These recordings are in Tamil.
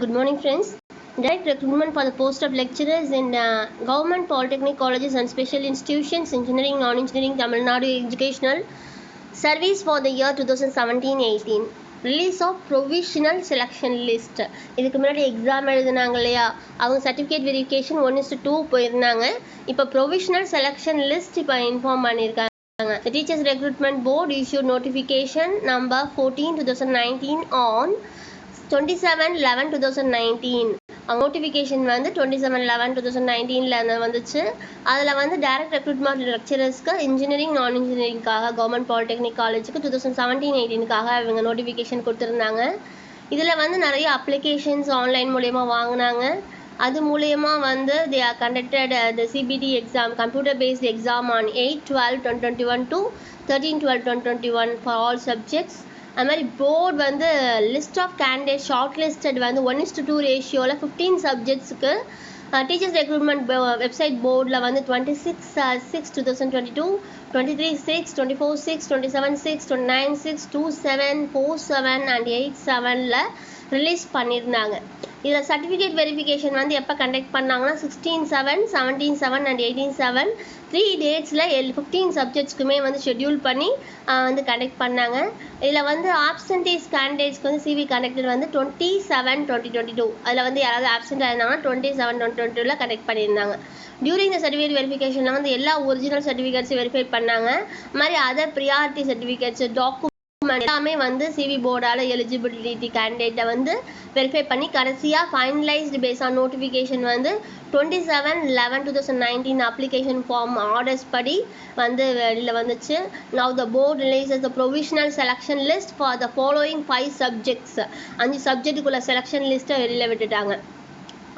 Good morning, friends. Direct recruitment for the post of lecturers in government polytechnic colleges and special institutions, engineering, non-engineering, Tamil Nadu educational service for the year 2017-18. Release of provisional selection list. இதுக்கு முன்னாடி எக்ஸாம் எழுதுனாங்க இல்லையா, அவங்க சர்டிஃபிகேட் வெரிஃபிகேஷன் 1:2 போயிருந்தாங்க. இப்போ ப்ரொவிஷனல் செலெக்ஷன் லிஸ்ட் இப்போ இன்ஃபார்ம் பண்ணியிருக்காங்க. The Teachers Recruitment Board issued notification number 14/2019 on 27/11/2019. அவங்க நோட்டிஃபிகேஷன் வந்து 27/11/2019 வந்துச்சு. அதில் வந்து டைரக்ட் ரெக்ரூட்மெண்ட் லெக்சரர்ஸ்க்கு இன்ஜினியரிங் நான் இன்ஜினியரிங்காக கவர்மெண்ட் பாலிடெக்னிக் காலேஜுக்கு 2017-18க்காக அவங்க நோட்டிஃபிகேஷன் கொடுத்துருந்தாங்க. இதில் வந்து நிறைய அப்ளிகேஷன்ஸ் ஆன்லைன் மூலயமா வாங்கினாங்க. அது மூலயமா வந்து they are conducted the CBT exam, computer based exam on 8/12/2021 to 13/12/2021 for all subjects. அது மாதிரி போர்டு வந்து list of candidate short listed வந்து 1:2 ரேஷியோவில் 15 சப்ஜெக்ட்ஸுக்கு டீச்சர்ஸ் ரெக்ரூட்மெண்ட் வெப்சைட் போர்டில் வந்து 26/6/2022, 23/6, 24/6, 27/6, 29/6, 27, 47 and 8/7 ரிலீஸ் பண்ணியிருந்தாங்க. இதில் சர்டிஃபிகேட் வெரிஃபிகேஷன் வந்து எப்போ கண்டக்ட் பண்ணாங்கன்னா 16/7, 17/7 and 18/7 3 டேட்ஸில் 15 சப்ஜெக்ட்ஸ்க்குமே வந்து ஷெட்யூல் பண்ணி வந்து கண்டக்ட் பண்ணாங்க. இதில் வந்து ஆப்சன்டேஸ் கேண்டிடேட்ஸ்க்கு வந்து சிவி கண்டக்டட் வந்து 27/2022. அதில் வந்து யாராவது ஆப்சென்ட் ஆயிருந்தாங்கன்னா 27/2022 கண்டக்ட் பண்ணியிருந்தாங்க. டியூரிங் த சர்டிஃபிகேட் வெரிஃபிகேஷனில் வந்து எல்லா ஒரிஜினல் சர்டிஃபிகேட்ஸும் வெரிஃபை பண்ணாங்க. அது மாதிரி அதர் ப்ரியாரிட்டி சர்டிஃபிகேட்ஸ் எல்லாமே வந்து சிவி போர்டால் எலிஜிபிலிட்டி கேண்டிடேட்டை வந்து வெரிஃபை பண்ணி கடைசியாக ஃபைனலைஸ்டு பேஸ் ஆன் நோட்டிஃபிகேஷன் வந்து 27/11/2019 அப்ளிகேஷன் ஃபார்ம் ஆர்டர்ஸ் படி வந்து வெளியில் வந்துச்சு. Now the board releases the provisional selection list for the following 5 subjects. 5 சப்ஜெக்ட்டுக்குள்ள செலெக்ஷன் லிஸ்ட்டை வெளியில் விட்டுட்டாங்க.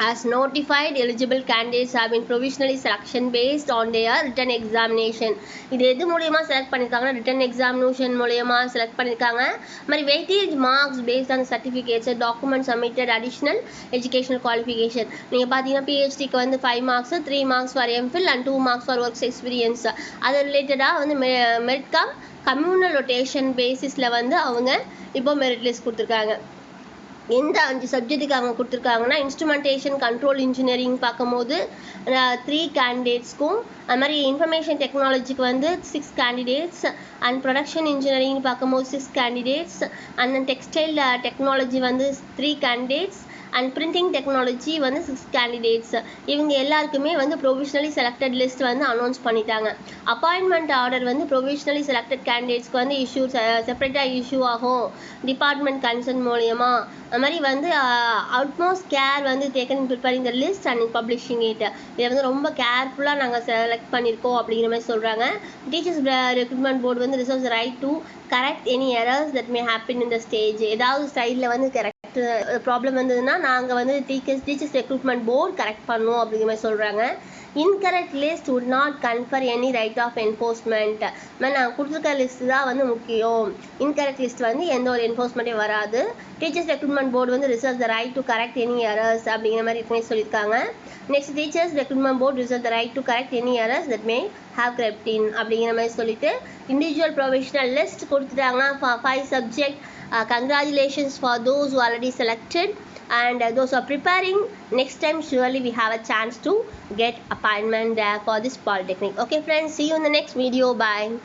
As notified, eligible candidates have been provisionally selection based on their written examination. இது எது மூலயமா செலக்ட் பண்ணியிருக்காங்கன்னா ரிட்டன் எக்ஸாமினேஷன் மூலயமா செலக்ட் பண்ணியிருக்காங்க. மாதிரி weightage marks based on certificates, document submitted, additional educational qualification. நீங்கள் பார்த்தீங்கன்னா பிஹெச்டிக்கு வந்து 5 marks, 3 marks for MPhil and 2 marks for works experience. அது ரிலேட்டடாக வந்து மெரிட் கம் கம்யூனல் ரொட்டேஷன் பேசிஸில் வந்து அவங்க இப்போ மெரிட் லிஸ்ட் கொடுத்துருக்காங்க. எந்த 5 சப்ஜெக்ட்டுக்கு அவங்க கொடுத்துருக்காங்கன்னா இன்ஸ்ட்ருமெண்டேஷன் கண்ட்ரோல் இன்ஜினியரிங் பார்க்கும்போது 3 கேண்டிடேட்ஸ்க்கும், அது மாதிரி இன்ஃபர்மேஷன் டெக்னாலஜிக்கு வந்து 6 கேண்டிடேட்ஸ், அண்ட் ப்ரொடக்ஷன் இன்ஜினியரிங் பார்க்கும்போது 6 கேண்டிடேட்ஸ், அண்ட் டெக்ஸ்டைல் டெக்னாலஜி வந்து 3 கேண்டிடேட்ஸ், அண்ட் பிரிண்டிங் டெக்னாலஜி வந்து 6 கேண்டிடேட்ஸ். இவங்க எல்லாருக்குமே வந்து ப்ரொவிஷனலி செலக்டட் லிஸ்ட் வந்து அனௌன்ஸ் பண்ணிட்டாங்க. அப்பாயின்மெண்ட் ஆர்டர் வந்து ப்ரொவிஷனலி செலக்டட் கேண்டிடேட்ஸ்க்கு வந்து இஷ்யூ செப்பரேட்டாக இஷ்யூ ஆகும் டிபார்ட்மெண்ட் கன்சர்ன் மூலயமா. அது மாதிரி வந்து அட்மோஸ்ட் கேர் வந்து taken in preparing the list and publishing it. இதை வந்து ரொம்ப கேர்ஃபுல்லாக நாங்கள் செலக்ட் பண்ணியிருக்கோம் அப்படிங்கிற மாதிரி சொல்கிறாங்க. டீச்சர்ஸ் ரெக்ரூட்மெண்ட் போர்டு வந்து reserves right to correct any errors that may happen in the stage. ஏதாவது ஸ்டைலில் வந்து கரெக்ட் ப்ராப்ளம் வந்ததுன்னா நாங்கள் வந்து டீச்சர்ஸ் ரெக்ரூட்மெண்ட் போர்டு கரெக்ட் பண்ணுவோம் அப்படிங்கிற மாதிரி சொல்கிறாங்க. Incorrect list would not confer any right of enforcement. நாங்கள் கொடுத்துருக்க லிஸ்ட் தான் வந்து முக்கியம். இன்கரெக்ட் லிஸ்ட் வந்து எந்த ஒரு என்ஃபோர்ஸ்மெண்ட்டே வராது. டீச்சர்ஸ் ரெக்ரூட்மெண்ட் போர்டு வந்து reserve the right to correct any errors அப்படிங்கிற மாதிரி இருக்குமே சொல்லியிருக்காங்க. Next teachers recruitment board reserve the right to correct any errors that may have crept in அப்படிங்கிற மாதிரி சொல்லிட்டு இண்டிவிஜுவல் ப்ரொவிஷனல் லிஸ்ட் கொடுத்துட்டாங்கன்னா 5 subject. Congratulations for those who already selected, and those who are preparing, next time surely we have a chance to get appointment there for this polytechnic. Okay friends, see you in the next video. Bye.